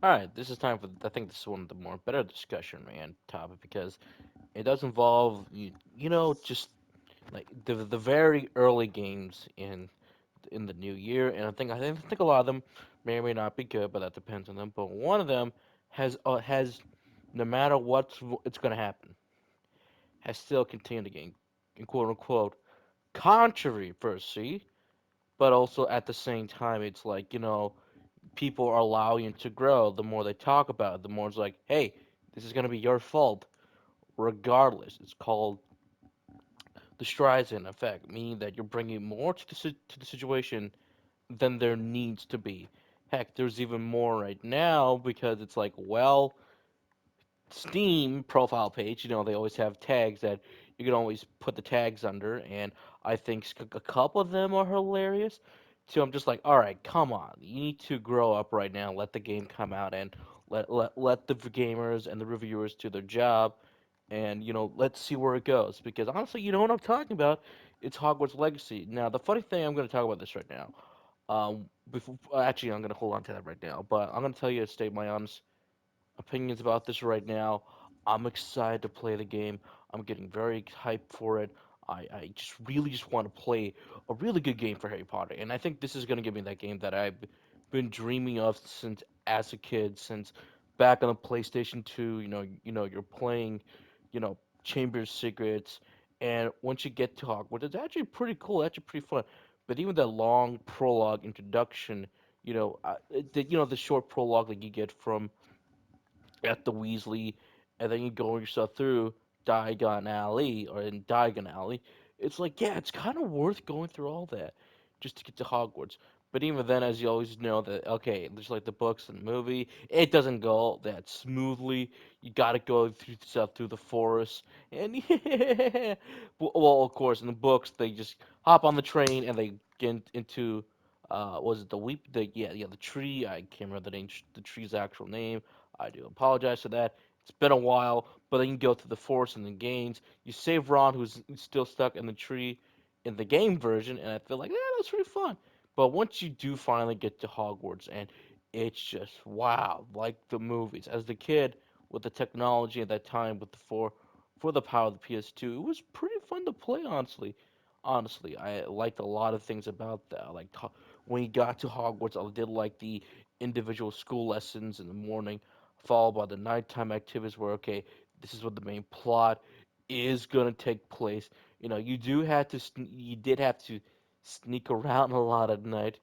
All right, this is time for. I think this is one of the more better discussion, man, topic because it does involve just like the very early games in the new year, and I think a lot of them may or may not be good, but that depends on them. But one of them has no matter what's it's gonna happen, has still continued to gain, in quote unquote, controversy, but also at the same time, it's like people are allowing it to grow. The more they talk about it, the more it's like, hey, this is gonna be your fault, regardless. It's called the Streisand effect, meaning that you're bringing more to the situation than there needs to be. Heck, there's even more right now because it's like, well, Steam profile page, they always have tags that you can always put the tags under, and I think a couple of them are hilarious. So I'm just like, all right, come on, you need to grow up right now. Let the game come out and let the gamers and the reviewers do their job, and let's see where it goes. Because honestly, you know what I'm talking about? It's Hogwarts Legacy. Now, the funny thing, I'm going to talk about this right now. Actually, I'm going to hold on to that right now, but I'm going to tell you to state my honest opinions about this right now. I'm excited to play the game. I'm getting very hyped for it. I just really just want to play a really good game for Harry Potter, and I think this is going to give me that game that I've been dreaming of since as a kid, since back on the PlayStation 2. You're playing, Chamber's Secrets, and once you get to Hogwarts, it's actually pretty cool, actually pretty fun. But even that long prologue introduction, the short prologue that you get from at the Weasley, and then you go yourself through Diagon Alley or in Diagon Alley. It's like, yeah, it's kind of worth going through all that just to get to Hogwarts. But even then, as you always know, that okay, just like the books and the movie, it doesn't go that smoothly. You got to go through stuff through the forest, and yeah, well, of course, in the books they just hop on the train and they get into was it the weep the yeah the tree? I can't remember the tree's actual name. I do apologize for that. It's been a while, but then you go through the forest and the games. You save Ron, who's still stuck in the tree in the game version, and I feel like, yeah, that's pretty fun. But once you do finally get to Hogwarts, and it's just wow, like the movies. As the kid with the technology at that time, with the for the power of the PS2, it was pretty fun to play. Honestly, I liked a lot of things about that. Like when you got to Hogwarts, I did like the individual school lessons in the morning followed by the nighttime activities where okay, this is what the main plot is gonna take place. You did have to sneak around a lot at night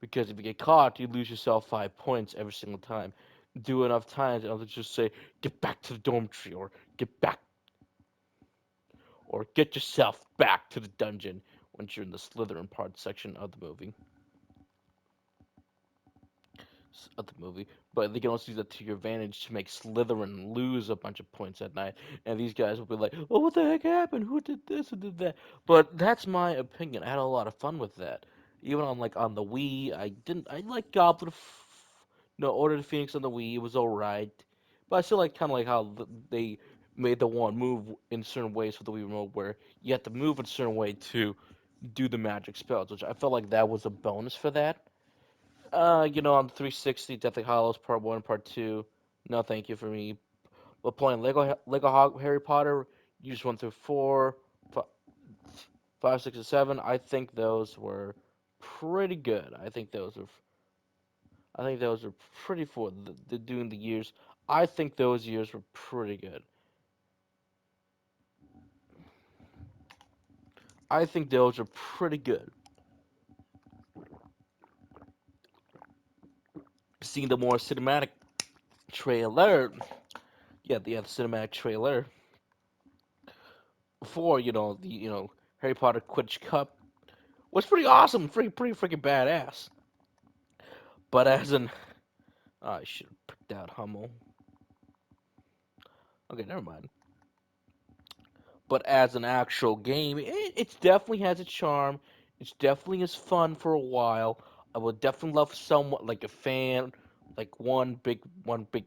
because if you get caught, you lose yourself 5 points every single time. Do enough times, and I'll just say, get back to the dormitory, get back, or get yourself back to the dungeon once you're in the Slytherin part section of the movie, but they can also use that to your advantage to make Slytherin lose a bunch of points at night. And these guys will be like, "Oh, what the heck happened? Who did this? Who did that?" But that's my opinion. I had a lot of fun with that. Even on the Wii, I didn't. I like no, Order of the Phoenix on the Wii. It was alright, but I still like kind of like how they made the one move in certain ways for the Wii remote, where you have to move in a certain way to do the magic spells, which I felt like that was a bonus for that. On the 360, Deathly Hollows Part 1, Part 2. No, thank you for me. But playing Harry Potter, you just went through 4, 5, 6, and 7. I think those were pretty good. I think those were pretty for doing the years. I think those years were pretty good. I think those are pretty good. Seeing the more cinematic trailer, the cinematic trailer for the Harry Potter Quidditch Cup was pretty awesome, pretty freaking badass. But as an I should have picked out Hummel. Okay, never mind. But as an actual game, it definitely has a charm. It's definitely is fun for a while. I would definitely love someone like a fan, like one big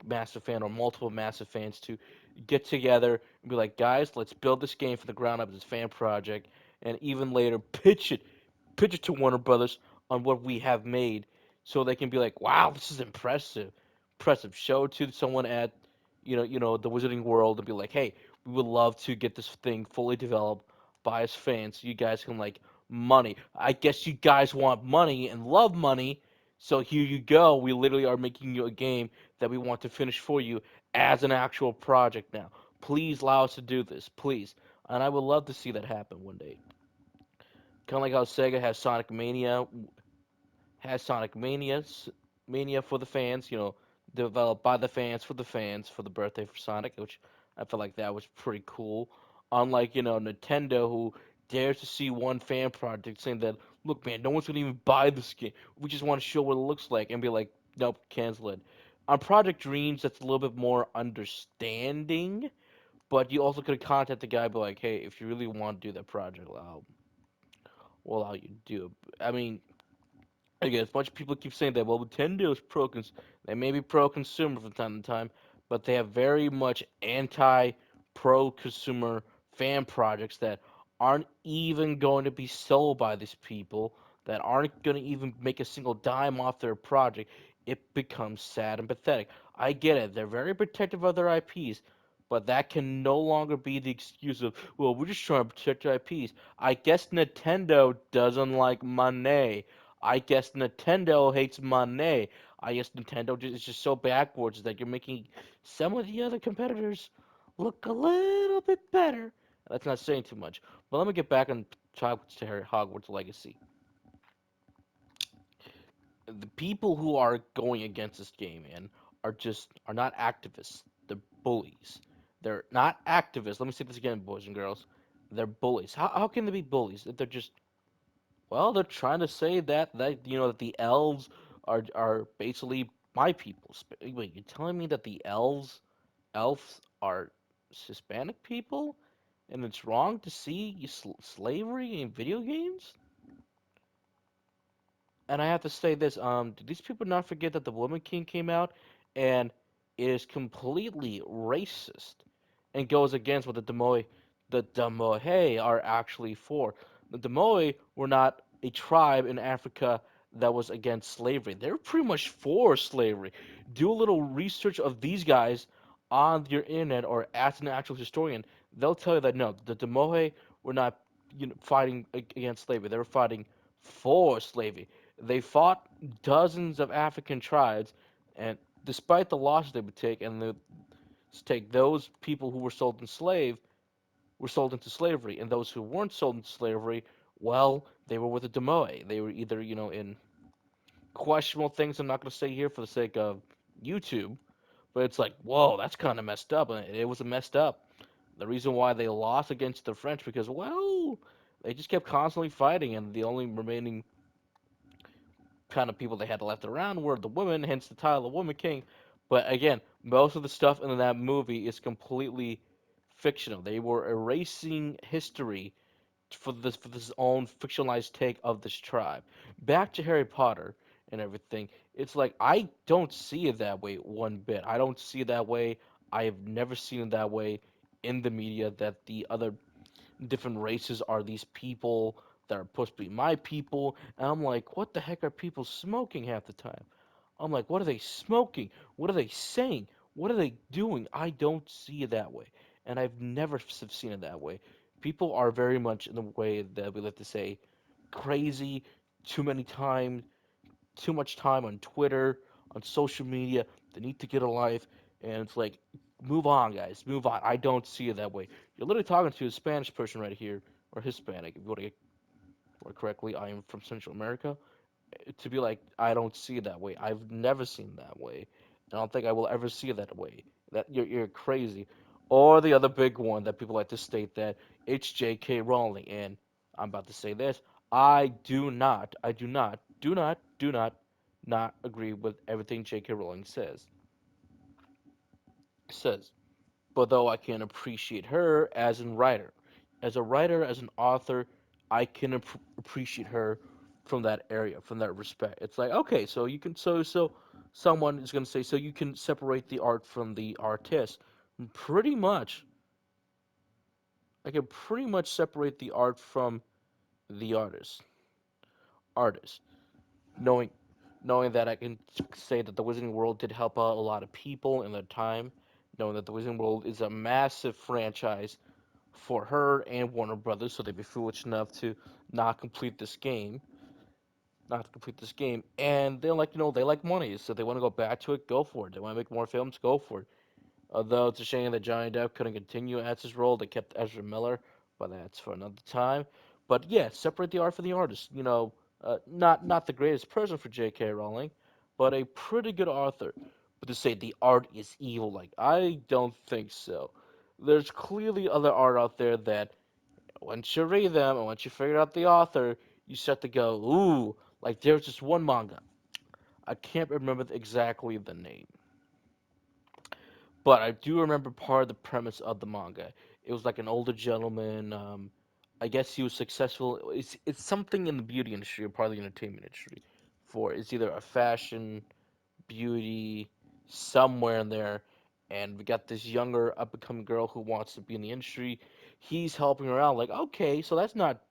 massive fan or multiple massive fans to get together and be like, guys, let's build this game from the ground up as a fan project, and even later pitch it to Warner Brothers on what we have made, so they can be like, wow, this is impressive. impressive. Show it to someone at, the Wizarding World and be like, hey, we would love to get this thing fully developed by us fans. So you guys can like money. I guess you guys want money and love money. So here you go. We literally are making you a game that we want to finish for you as an actual project now. Please allow us to do this, please. And I would love to see that happen one day. Kind of like how Sega has Sonic Mania for the fans, developed by the fans, for the birthday for Sonic, which I felt like that was pretty cool. Unlike, Nintendo, who dares to see one fan project saying that, look, man, no one's gonna even buy this game. We just want to show what it looks like, and be like, nope, cancel it. On Project Dreams, that's a little bit more understanding, but you also could contact the guy, and be like, hey, if you really want to do that project, we'll allow you to do it. I mean, again, a bunch of people keep saying that, well, Nintendo is they may be pro-consumer from time to time, but they have very much anti-pro-consumer fan projects that aren't even going to be sold by these people, that aren't going to even make a single dime off their project. It becomes sad and pathetic. I get it; they're very protective of their IPs, but that can no longer be the excuse of, well, we're just trying to protect our IPs. I guess Nintendo doesn't like money. I guess Nintendo hates money. I guess Nintendo is just so backwards that you're making some of the other competitors look a little bit better. That's not saying too much. But let me get back on Hogwarts Legacy. The people who are going against this game, man, are not activists. They're bullies. They're not activists. Let me say this again, boys and girls. They're bullies. How can they be bullies if they're just, well, they're trying to say that the elves are basically my people. Wait, you're telling me that the elves are Hispanic people, and it's wrong to see slavery in video games? And I have to say this, do these people not forget that the Woman King came out and is completely racist and goes against what the Demoe are actually for. The Demoe were not a tribe in Africa that was against slavery. They were pretty much for slavery. Do a little research of these guys on your internet or ask an actual historian. They'll tell you that no, the Demoe were not fighting against slavery. They were fighting for slavery. They fought dozens of African tribes, and despite the losses they would take, and take those people who were sold into slavery, and those who weren't sold into slavery, well, they were with the Demoe. They were either in questionable things. I'm not going to say here for the sake of YouTube, but it's like, whoa, that's kind of messed up, and it was messed up. The reason why they lost against the French because, well, they just kept constantly fighting, and the only remaining kind of people they had left around were the women, hence the title of Woman King. But again, most of the stuff in that movie is completely fictional. They were erasing history for this own fictionalized take of this tribe. Back to Harry Potter and everything. It's like I don't see it that way one bit. I don't see it that way. I have never seen it that way in the media that the other different races are these people that are supposed to be my people. And I'm like, what the heck are people smoking half the time? I'm like, what are they smoking? What are they saying? What are they doing? I don't see it that way. And I've never seen it that way. People are very much in the way that we like to say crazy, too many times, too much time on Twitter, on social media. They need to get a life. And it's like, move on, guys. Move on. I don't see it that way. You're literally talking to a Spanish person right here, or Hispanic, if you want to get more correctly. I am from Central America. To be like, I don't see it that way. I've never seen that way. And I don't think I will ever see it that way. That you're crazy. Or the other big one that people like to state that it's J.K. Rowling. And I'm about to say this. I do not agree with everything J.K. Rowling says. But though I can appreciate her as a writer, as an author, I can appreciate her from that area, from that respect. It's like, okay, so you can, someone is going to say, so you can separate the art from the artist. Pretty much, I can pretty much separate the art from the artist. Knowing. knowing that I can say that the Wizarding World did help out a lot of people in their time, knowing that the Wizarding World is a massive franchise for her and Warner Brothers, so they'd be foolish enough to not complete this game, not to complete this game, and they're like, they like money, so they want to go back to it, go for it. They want to make more films, go for it. Although it's a shame that Johnny Depp couldn't continue as his role, they kept Ezra Miller, but that's for another time. But yeah, separate the art from the artist. Not the greatest person for J.K. Rowling, but a pretty good author. But to say the art is evil, like I don't think so. There's clearly other art out there that once you read them and once you figure out the author, you start to go, ooh, like there's just one manga. I can't remember exactly the name, but I do remember part of the premise of the manga. It was like an older gentleman. I guess he was successful. It's something in the beauty industry or part of the entertainment industry. For it's either a fashion, beauty, somewhere in there. And we got this younger up and coming girl who wants to be in the industry. He's helping her out. Like, okay, so that's not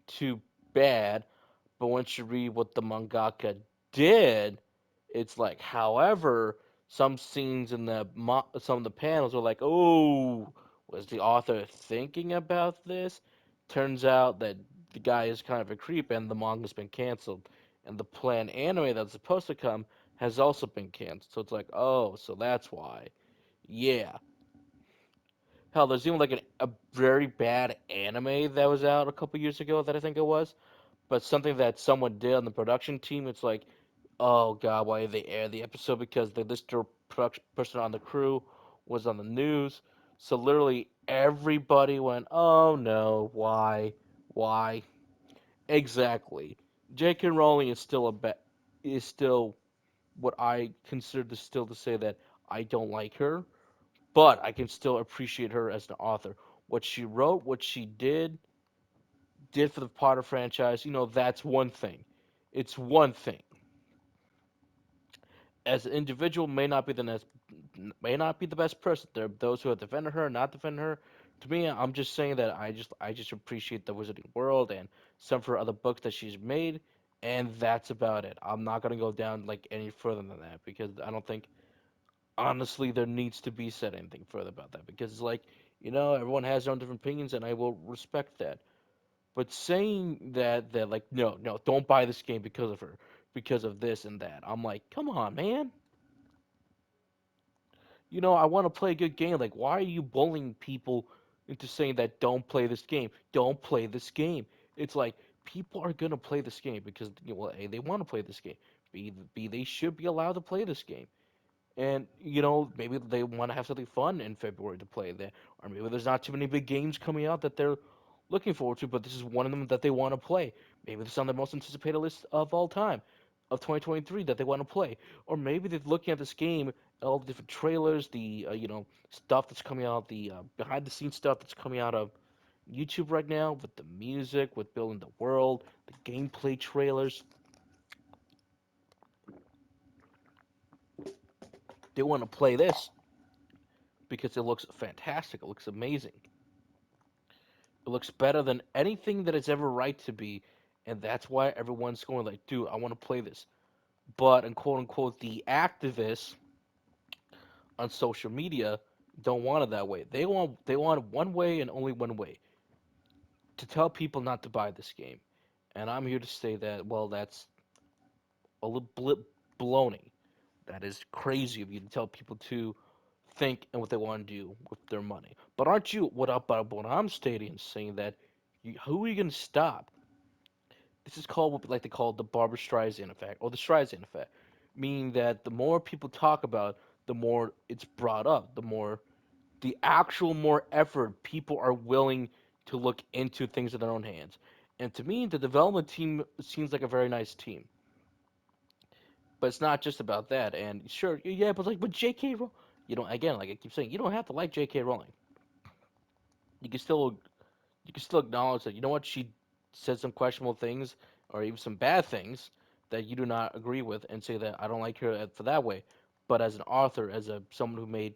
too bad. But once you read what the mangaka did, it's like, however, some scenes in some of the panels are like, oh, was the author thinking about this? Turns out that the guy is kind of a creep, and the manga's been canceled, and the planned anime that's supposed to come has also been canceled. So it's like, oh, so that's why. Yeah. Hell, there's even like a very bad anime that was out a couple years ago that I think it was, but something that someone did on the production team. It's like, oh god, why did they air the episode? Because the lister production person on the crew was on the news. So literally everybody went, oh no, why? Exactly. J.K. Rowling is still is still what I consider to still to say that I don't like her, but I can still appreciate her as an author. What she wrote, what she did for the Potter franchise, that's one thing. It's one thing. As an individual, may not be the best person. There are those who have defended her, not defended her. To me, I'm just saying that I just appreciate the Wizarding World and some of her other books that she's made, and that's about it. I'm not gonna go down like any further than that because I don't think honestly there needs to be said anything further about that because it's like everyone has their own different opinions and I will respect that. But saying that like no don't buy this game because of her because of this and that, I'm like come on man. I want to play a good game. Like, why are you bullying people into saying that don't play this game? Don't play this game. It's like people are gonna play this game because well, A, they want to play this game. B, they should be allowed to play this game. And maybe they want to have something fun in February to play there, or maybe there's not too many big games coming out that they're looking forward to, but this is one of them that they want to play. Maybe it's on the most anticipated list of all time of 2023 that they want to play, or maybe they're looking at this game, all the different trailers, the stuff that's coming out, the behind the scenes stuff that's coming out of YouTube right now with the music, with building the world, the gameplay trailers. They want to play this because it looks fantastic. It looks amazing. It looks better than anything that it's ever right to be, and that's why everyone's going like, dude, I want to play this. But and quote unquote the activists on social media don't want it that way. They want it one way and only one way to tell people not to buy this game. And I'm here to say that well, that's a little baloney. That is crazy of you to tell people to think and what they want to do with their money. But aren't you what I'm stating saying that who are you going to stop? This is called what like they call the Barbara Streisand effect or the Streisand effect, meaning that the more people talk about, the more it's brought up, the actual more effort people are willing to look into things in their own hands. And to me, the development team seems like a very nice team, but it's not just about that. And sure, yeah, but J.K. Again, like I keep saying, you don't have to like J.K. Rowling. You can still you can still acknowledge that she said some questionable things or even some bad things that you do not agree with and say that I don't like her for that way. But as an author, as a someone who made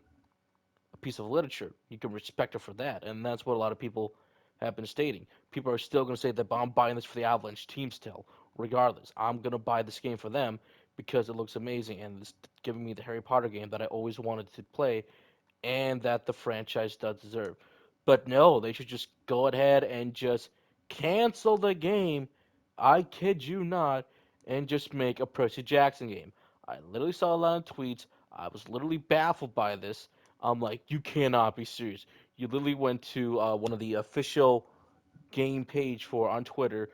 a piece of literature, you can respect her for that, and that's what a lot of people have been stating. People are still going to say that I'm buying this for the Avalanche team still, regardless. I'm going to buy this game for them because it looks amazing and it's giving me the Harry Potter game that I always wanted to play and that the franchise does deserve. But no, they should just go ahead and just cancel the game. I kid you not, and just make a Percy Jackson game. I literally saw a lot of tweets. I was literally baffled by this. I'm like, you cannot be serious. You literally went to one of the official game page for on Twitter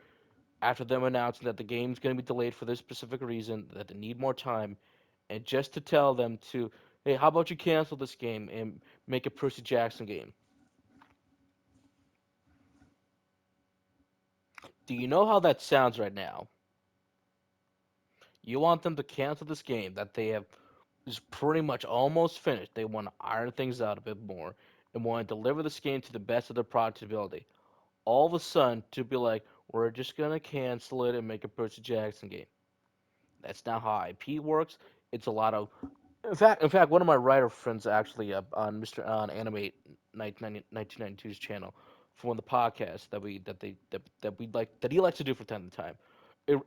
after them announcing that the game's going to be delayed for this specific reason, that they need more time, and just to tell them to, hey, how about you cancel this game and make a Percy Jackson game? Do you know how that sounds right now? You want them to cancel this game that they have is pretty much almost finished. They want to iron things out a bit more and want to deliver this game to the best of their product ability. All of a sudden, to be like, we're just gonna cancel it and make a Percy Jackson game. That's not how IP works. It's a lot of in fact, one of my writer friends actually on Mr. on Animate 1992's channel for one of the podcasts that we like that he likes to do from time to time.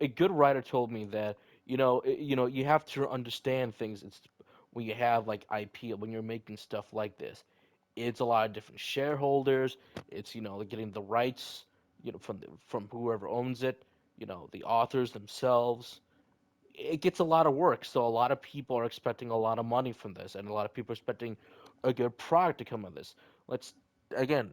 A good writer told me that you have to understand things. It's when you have like IP when you're making stuff like this. It's a lot of different shareholders. It's getting the rights from whoever owns it. The authors themselves it gets a lot of work. So a lot of people are expecting a lot of money from this, and a lot of people are expecting a good product to come of this. Let's again,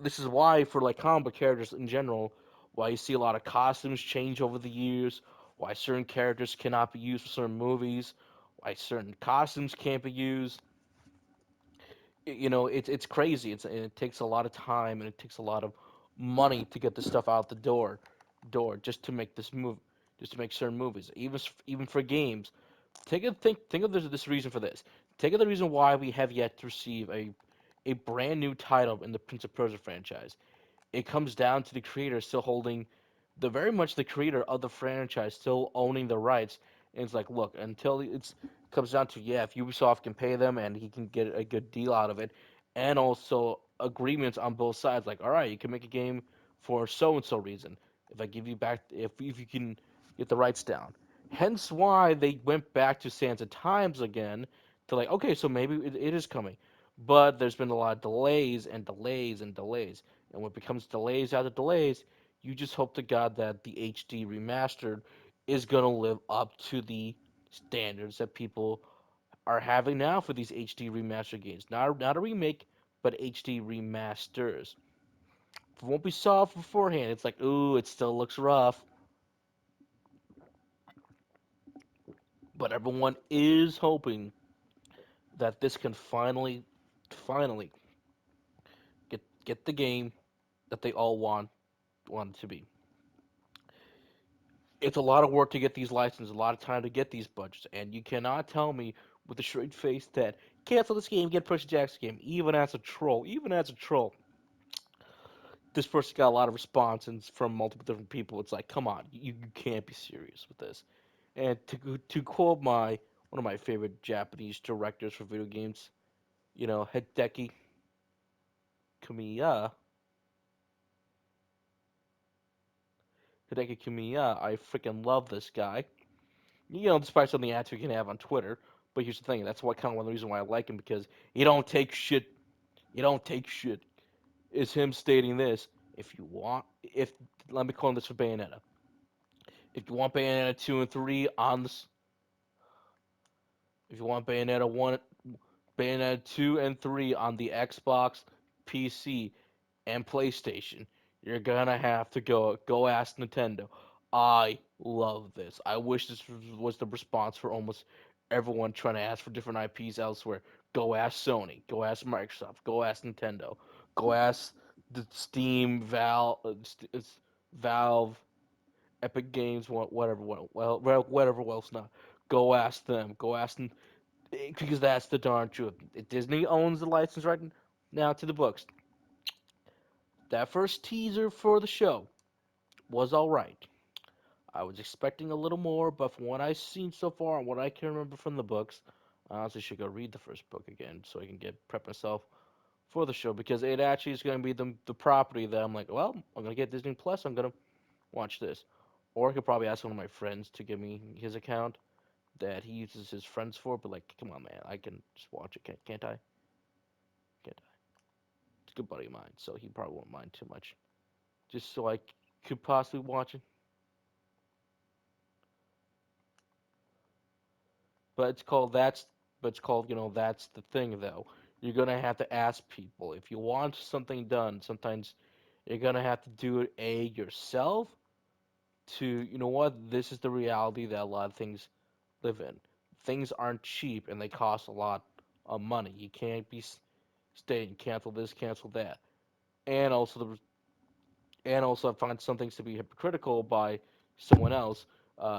this is why for like comic book characters in general, why you see a lot of costumes change over the years, why certain characters cannot be used for certain movies, why certain costumes can't be used. It's crazy. It takes a lot of time and it takes a lot of money to get this stuff out the door just to make this move, just to make certain movies. Even for games, think of this reason for this. Think of the reason why we have yet to receive a brand new title in the Prince of Persia franchise. It comes down to the creator still holding the very much the creator of the franchise still owning the rights. And it's like, look, until it's comes down to yeah, if Ubisoft can pay them and he can get a good deal out of it, and also agreements on both sides, like all right, you can make a game for so and so reason. If I give you back, if you can get the rights down. Hence why they went back to Sands of Times again to like, okay, so maybe it is coming. But there's been a lot of delays and delays and delays. And when it becomes delays after delays, you just hope to God that the HD remastered is going to live up to the standards that people are having now for these HD remastered games. Not a remake, but HD remasters. From what we saw beforehand, it's like, ooh, it still looks rough. But everyone is hoping that this can finally get the game that they all want it to be. It's a lot of work to get these licenses, a lot of time to get these budgets, and you cannot tell me with a straight face that cancel this game, get Percy Jackson game. Even as a troll, this person got a lot of responses from multiple different people. It's like, come on, you can't be serious with this. And to quote my one of my favorite Japanese directors for video games, Hideki Kamiya, Hideki Kamiya, I freaking love this guy. Despite some of the ads we can have on Twitter. But here's the thing: that's what kind of one of the reasons why I like him because he don't take shit. He don't take shit. Is him stating this? If you want, if let me call this for Bayonetta. If you want Bayonetta 2 and 3 on the, if you want Bayonetta 2 and 3 on the Xbox, PC, and PlayStation, you're gonna have to go ask Nintendo. I love this. I wish this was the response for almost everyone trying to ask for different IPs elsewhere. Go ask Sony. Go ask Microsoft. Go ask Nintendo. Go ask the Steam, Valve, Epic Games, whatever, whatever else not. Go ask them. Go ask them because that's the darn truth. Disney owns the license right now to the books. That first teaser for the show was alright. I was expecting a little more, but from what I've seen so far and what I can remember from the books, I honestly should go read the first book again so I can get prep myself for the show because it actually is going to be the property that I'm like, well, I'm going to get Disney Plus. I'm going to watch this. Or I could probably ask one of my friends to give me his account. that he uses his friends for. But like, come on, man, I can just watch it, can't I? Can't I? It's a good buddy of mine, so he probably won't mind too much. Just so I could possibly watch it. But it's called that's but it's called, that's the thing though. You're gonna have to ask people. If you want something done, sometimes you're gonna have to do it yourself to, this is the reality that a lot of things live in. Things aren't cheap and they cost a lot of money. You can't be stating cancel this, cancel that. And also I find some things to be hypocritical by someone else.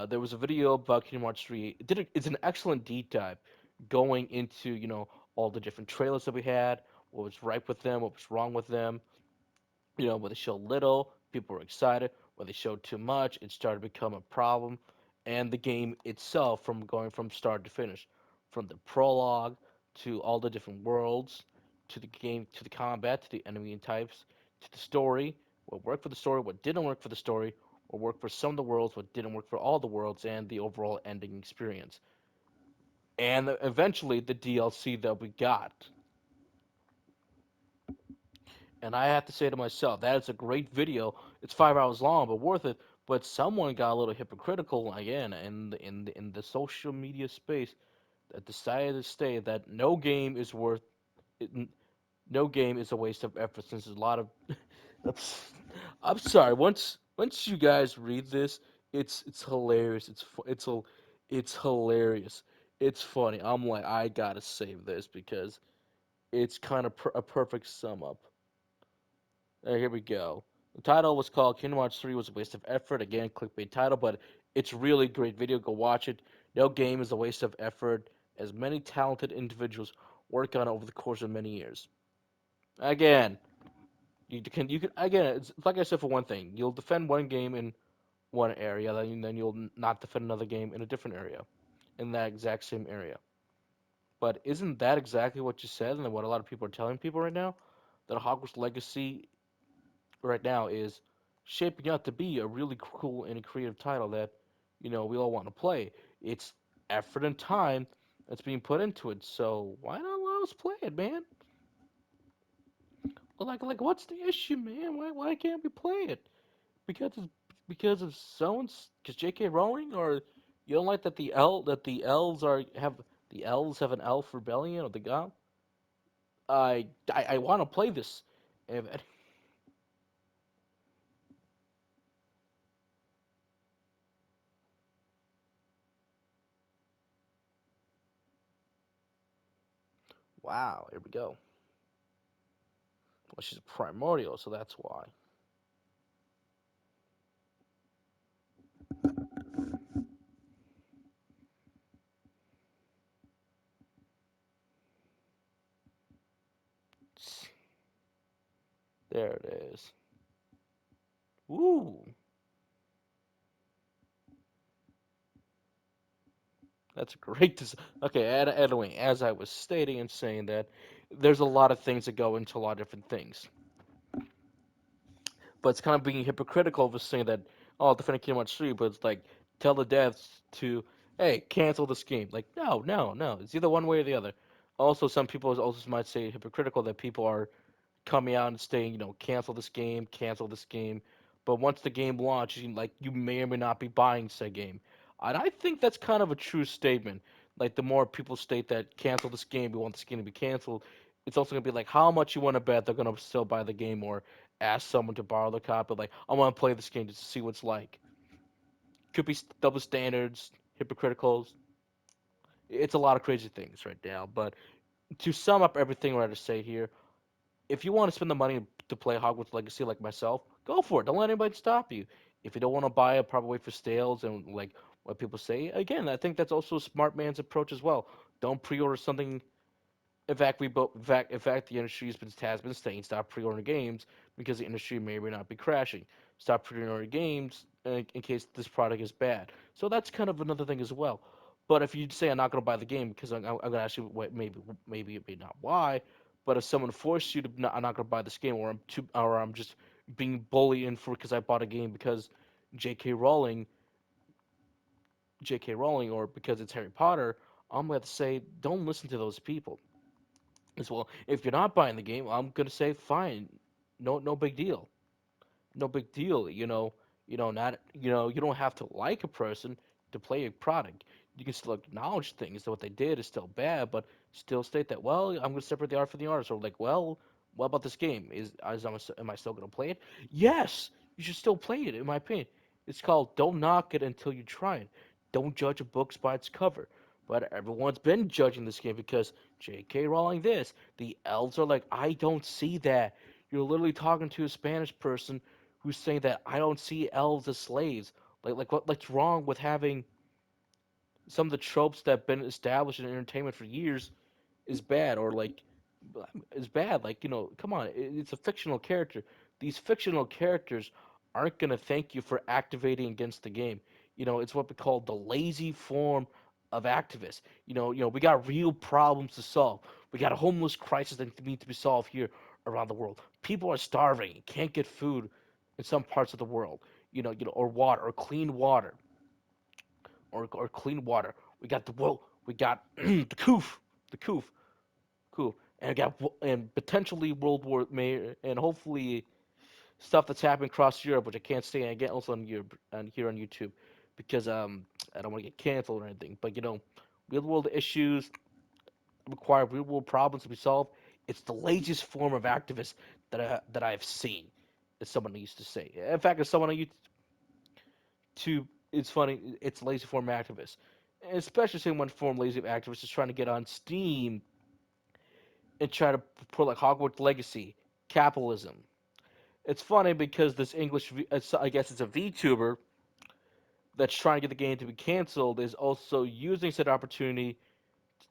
There was a video about Kingdom Hearts 3. It's an excellent deep dive going into, all the different trailers that we had, what was right with them, what was wrong with them. When they showed little, people were excited. When they showed too much, it started to become a problem. And the game itself, from going from start to finish, from the prologue to all the different worlds, to the game, to the combat, to the enemy and types, to the story, what worked for the story, what didn't work for the story, what worked for some of the worlds, what didn't work for all the worlds, and the overall ending experience. And eventually, the DLC that we got. And I have to say to myself, that is a great video. It's 5 hours long, but worth it. But someone got a little hypocritical again in the social media space that decided to say that no game is a waste of effort. Since there's a lot of, I'm, I'm sorry. Once you guys read this, it's hilarious. It's hilarious. It's funny. I'm like, I gotta save this because it's kind of a perfect sum up. Here we go. The title was called Kingdom Hearts 3 was a waste of effort. Again, clickbait title, but it's really great video. Go watch it. No game is a waste of effort, as many talented individuals work on it over the course of many years. Again, you can again. It's like I said for one thing. You'll defend one game in one area, then you'll not defend another game in a different area, in that exact same area. But isn't that exactly what you said, and what a lot of people are telling people right now? That Hogwarts Legacy right now is shaping up to be a really cool and creative title that we all want to play. It's effort and time that's being put into it. So why not let us play it, man? Like what's the issue, man? Why can't we play it? Because it's because of because J.K. Rowling, or you don't like that the elves have an elf rebellion or the god? I want to play this. Wow, here we go. Well, she's primordial, so that's why. There it is. Ooh, that's great. Okay, anyway, as I was stating and saying that, there's a lot of things that go into a lot of different things. But it's kind of being hypocritical of saying that, oh, defending Kingdom Hearts 3, but it's like, tell the devs to, hey, cancel this game. Like, no, no, no. It's either one way or the other. Also, some people also might say hypocritical that people are coming out and saying, cancel this game, cancel this game. But once the game launches, like you may or may not be buying said game. And I think that's kind of a true statement. Like the more people state that cancel this game, we want this game to be canceled, it's also gonna be like how much you want to bet they're gonna still buy the game or ask someone to borrow the copy. Like I want to play this game just to see what it's like. Could be double standards, hypocriticals. It's a lot of crazy things right now. But to sum up everything we're to say here, if you want to spend the money to play Hogwarts Legacy like myself, go for it. Don't let anybody stop you. If you don't want to buy it, probably wait for sales and like what people say. Again, I think that's also a smart man's approach as well. Don't pre-order something. In fact, the industry has been saying stop pre-ordering games because the industry may or may not be crashing. Stop pre-ordering games in case this product is bad. So that's kind of another thing as well. But if you say I'm not going to buy the game because I'm going to actually wait, maybe it may not why, but if someone forced you to I'm not going to buy this game, or I'm just being bullied in for because I bought a game because J.K. Rowling J.K. Rowling or because it's Harry Potter, I'm going to say don't listen to those people as well. If you're not buying the game, I'm going to say fine, no big deal, no big deal. Not you don't have to like a person to play a product. You can still acknowledge things that what they did is still bad, but still state that I'm going to separate the art from the artist. Or like, what about this game? Am I still going to play it? Yes, you should still play it. In my opinion, it's called "Don't knock it until you try it." Don't judge a book by its cover. But everyone's been judging this game because J.K. Rowling this. The elves are like, I don't see that. You're literally talking to a Spanish person who's saying that I don't see elves as slaves. What's wrong with having some of the tropes that have been established in entertainment for years is bad, or like is bad. Like, come on, it's a fictional character. These fictional characters aren't gonna thank you for activating against the game. It's what we call the lazy form of activists. We got real problems to solve. We got a homeless crisis that needs to be solved here around the world. People are starving, can't get food in some parts of the world. Or water, or clean water, or clean water. We got the well, we got the coof, cool. And I got and potentially World War may and hopefully stuff that's happening across Europe, which I can't say again also on Europe and here on YouTube because I don't want to get canceled or anything. But real world issues require real world problems to be solved. It's the laziest form of activist that I've seen. As someone used to say. In fact, as someone on YouTube, it's funny. It's lazy form activist, especially seeing one form lazy activist is trying to get on Steam and try to put like Hogwarts Legacy, capitalism. It's funny because this I guess it's a VTuber that's trying to get the game to be canceled, is also using said opportunity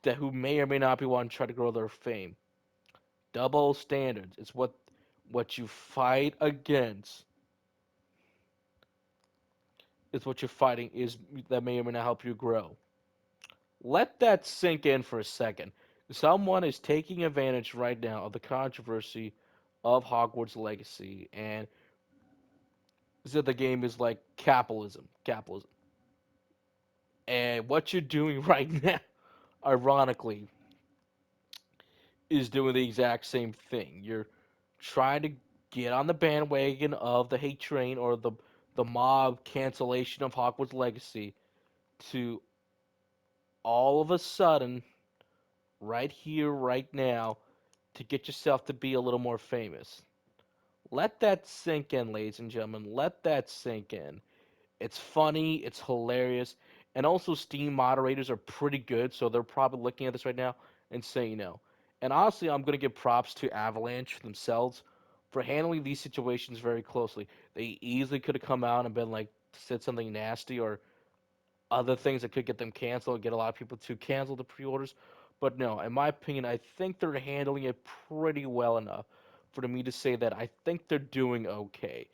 that who may or may not be wanting to try to grow their fame. Double standards. It's what you fight against. It's what you're fighting is that may or may not help you grow. Let that sink in for a second. Someone is taking advantage right now of the controversy of Hogwarts Legacy and said the game is like capitalism. And what you're doing right now, ironically, is doing the exact same thing. You're trying to get on the bandwagon of the hate train or the mob cancellation of Hogwarts Legacy to all of a sudden, right here, right now, to get yourself to be a little more famous. Let that sink in, ladies and gentlemen. Let that sink in. It's funny, it's hilarious, and also Steam moderators are pretty good, so they're probably looking at this right now and saying no. And honestly, I'm gonna give props to Avalanche themselves for handling these situations very closely. They easily could have come out and been like said something nasty or other things that could get them canceled, get a lot of people to cancel the pre-orders. But no, in my opinion, I think they're handling it pretty well enough for me to say that I think they're doing okay.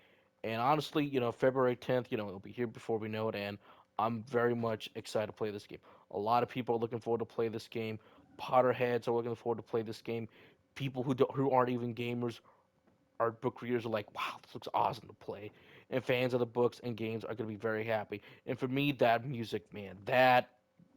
And honestly, February 10th, it'll be here before we know it, and I'm very much excited to play this game. A lot of people are looking forward to play this game. Potterheads are looking forward to play this game. People who aren't even gamers art book readers are like, wow, this looks awesome to play. And fans of the books and games are going to be very happy. And for me, that music, man, that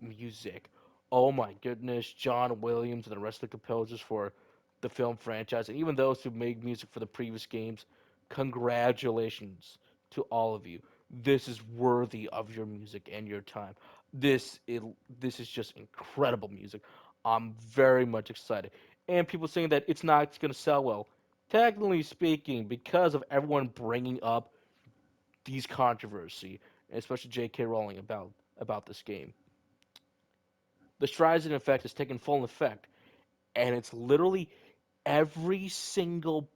music. Oh my goodness, John Williams and the rest of the composers for the film franchise, and even those who made music for the previous games, congratulations to all of you. This is worthy of your music and your time. This is this is just incredible music. I'm very much excited. And people saying that it's not going to sell well, technically speaking, because of everyone bringing up these controversy, especially J.K. Rowling about this game, the Streisand effect has taken full effect, and it's literally every single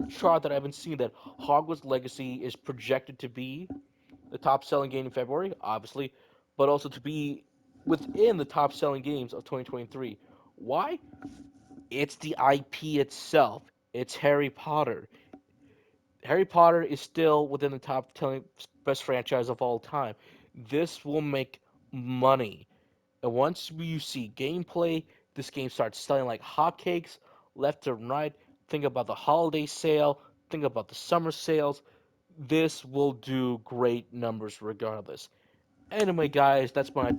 chart that I've been seeing that Hogwarts Legacy is projected to be the top selling game in February, obviously, but also to be within the top selling games of 2023. Why? It's the IP itself. It's Harry Potter. Harry Potter is still within the top 10 best franchise of all time. This will make money. And once you see gameplay, this game starts selling like hotcakes left and right. Think about the holiday sale, think about the summer sales. This will do great numbers regardless. Anyway, guys, that's my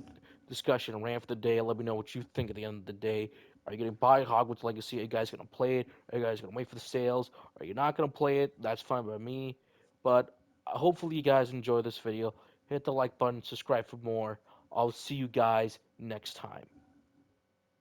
discussion rant for the day. Let me know what you think at the end of the day. Are you going to buy Hogwarts Legacy? Are you guys going to play it? Are you guys going to wait for the sales? Are you not going to play it? That's fine by me. But hopefully, you guys enjoy this video. Hit the like button, subscribe for more. I'll see you guys next time.